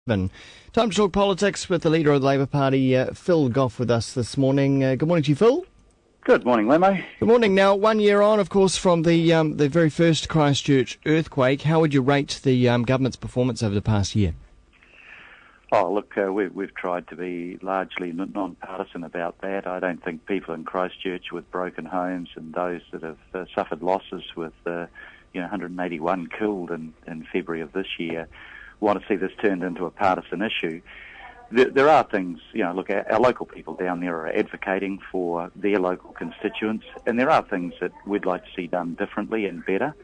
Time to talk politics with the leader of the Labour Party, Phil Goff, with us this morning. Good morning to you, Phil. Good morning, Wammo. Good morning. Now, 1 year on, of course, from the very first Christchurch earthquake, how would you rate the government's performance over the past year? Oh, look, we've tried to be largely non-partisan about that. I don't think people in Christchurch with broken homes and those that have suffered losses with 181 killed in February of this year want to see this turned into a partisan issue. There are things, look, our local people down there are advocating for their local constituents, and there are things that we'd like to see done differently and better.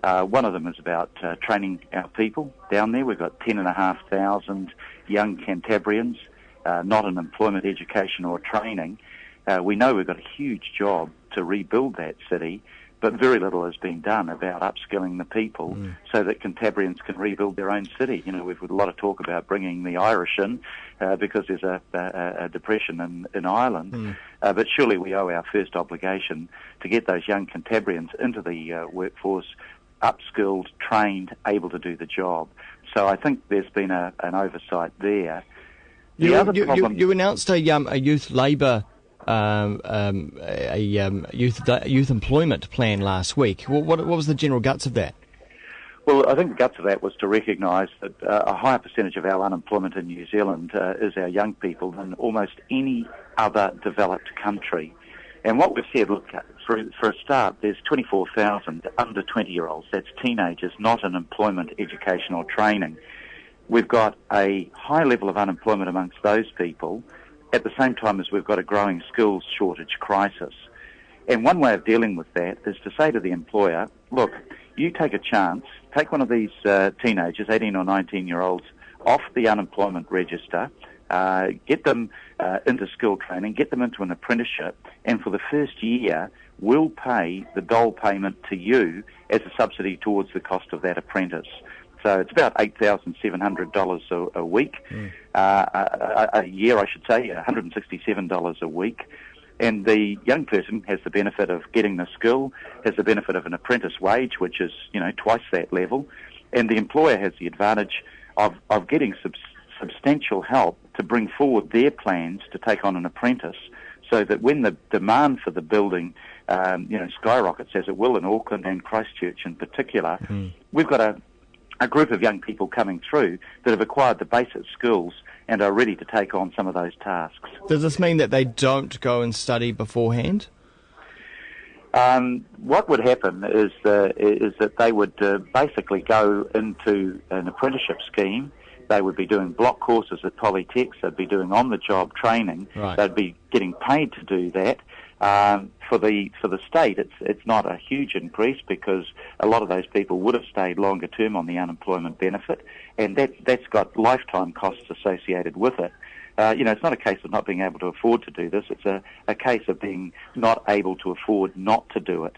One of them is about training our people down there. We've got 10,500 young Cantabrians, not in employment, education or training. We know we've got a huge job to rebuild that city, but very little has been done about upskilling the people so that Cantabrians can rebuild their own city. We've had a lot of talk about bringing the Irish in because there's a depression in Ireland. But surely we owe our first obligation to get those young Cantabrians into the workforce, upskilled, trained, able to do the job. So I think there's been an oversight there. You announced a youth labour youth employment plan last week. What was the general guts of that? Well, I think the guts of that was to recognise that a higher percentage of our unemployment in New Zealand is our young people than almost any other developed country. And what we've said, look, for a start, there's 24,000 under 20-year-olds, that's teenagers, not in employment, education or training. We've got a high level of unemployment amongst those people at the same time as we've got a growing skills shortage crisis. And one way of dealing with that is to say to the employer, look, you take a chance, take one of these teenagers, 18 or 19-year-olds, off the unemployment register, get them into skill training, get them into an apprenticeship, and for the first year, we'll pay the dole payment to you as a subsidy towards the cost of that apprentice. So it's about $8,700 a week, a year, I should say, $167 a week. And the young person has the benefit of getting the skill, has the benefit of an apprentice wage, which is, twice that level. And the employer has the advantage of getting substantial help to bring forward their plans to take on an apprentice, so that when the demand for the building, skyrockets, as it will in Auckland and Christchurch in particular, we've got a group of young people coming through that have acquired the basic skills and are ready to take on some of those tasks. Does this mean that they don't go and study beforehand? What would happen is that they would basically go into an apprenticeship scheme. They would be doing block courses at polytechs. They'd be doing on-the-job training. Right. They'd be getting paid to do that. For the state, it's not a huge increase because a lot of those people would have stayed longer term on the unemployment benefit, and that's got lifetime costs associated with it. It's not a case of not being able to afford to do this. It's a case of being not able to afford not to do it.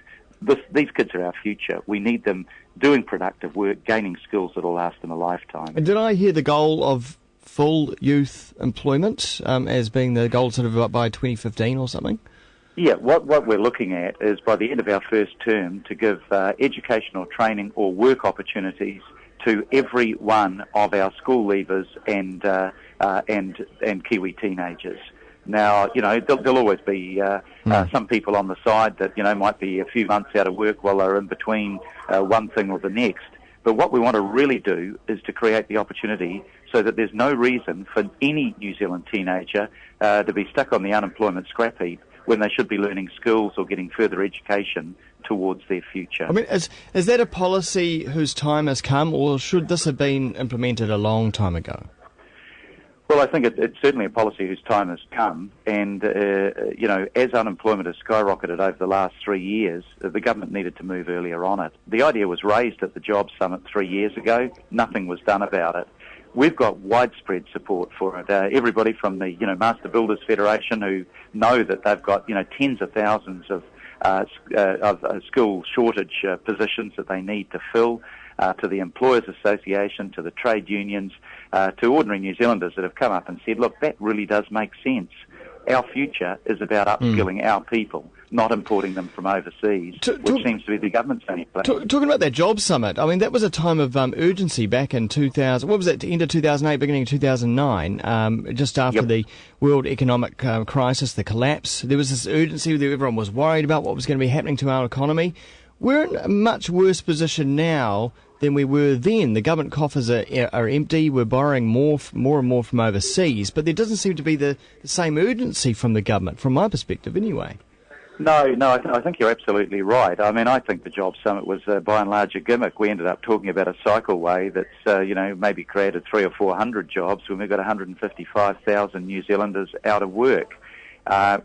These kids are our future. We need them doing productive work, gaining skills that will last them a lifetime. And did I hear the goal of full youth employment as being the goal sort of by 2015 or something? Yeah, what we're looking at is by the end of our first term to give educational training or work opportunities to every one of our school leavers and Kiwi teenagers. Now, there'll always be some people on the side that, might be a few months out of work while they're in between one thing or the next. But what we want to really do is to create the opportunity so that there's no reason for any New Zealand teenager to be stuck on the unemployment scrap heap when they should be learning skills or getting further education towards their future. I mean, is that a policy whose time has come, or should this have been implemented a long time ago? Well, I think it's certainly a policy whose time has come, and, as unemployment has skyrocketed over the last 3 years, the government needed to move earlier on it. The idea was raised at the Jobs Summit 3 years ago. Nothing was done about it. We've got widespread support for it. Everybody from the, Master Builders Federation, who know that they've got, tens of thousands of skill shortage positions that they need to fill, to the Employers Association, to the trade unions, to ordinary New Zealanders that have come up and said, look, that really does make sense. Our future is about upskilling our people, not importing them from overseas, which seems to be the government's only plan. Talking about that Jobs Summit, I mean, that was a time of urgency back in 2000. What was that, end of 2008, beginning of 2009, just after the world economic crisis, the collapse. There was this urgency that everyone was worried about what was going to be happening to our economy. We're in a much worse position now than we were then. The government coffers are empty. We're borrowing more and more from overseas, but there doesn't seem to be the same urgency from the government, from my perspective anyway. No, I think you're absolutely right. I mean, I think the Jobs Summit was by and large a gimmick. We ended up talking about a cycleway that's, maybe created 300 or 400 jobs when we've got 155,000 New Zealanders out of work.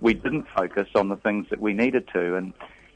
We didn't focus on the things that we needed to. And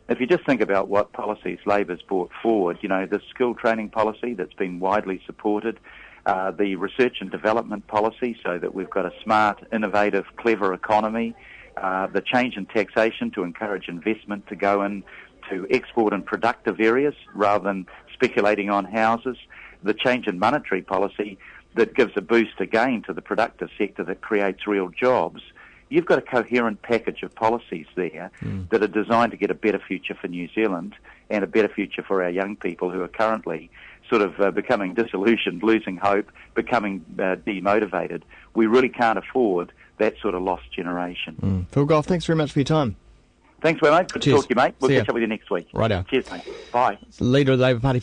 if you just think about what policies Labor's brought forward, the skill training policy that's been widely supported, the research and development policy so that we've got a smart, innovative, clever economy, the change in taxation to encourage investment to go in to export and productive areas rather than speculating on houses, the change in monetary policy that gives a boost again to the productive sector that creates real jobs. You've got a coherent package of policies there that are designed to get a better future for New Zealand and a better future for our young people who are currently sort of becoming disillusioned, losing hope, becoming demotivated. We really can't afford that sort of lost generation. Phil Goff, thanks very much for your time. Thanks, mate. Good to talk to you, mate. We'll catch up with you next week. Righto. Cheers, mate. Bye. Leader of the Labour Party.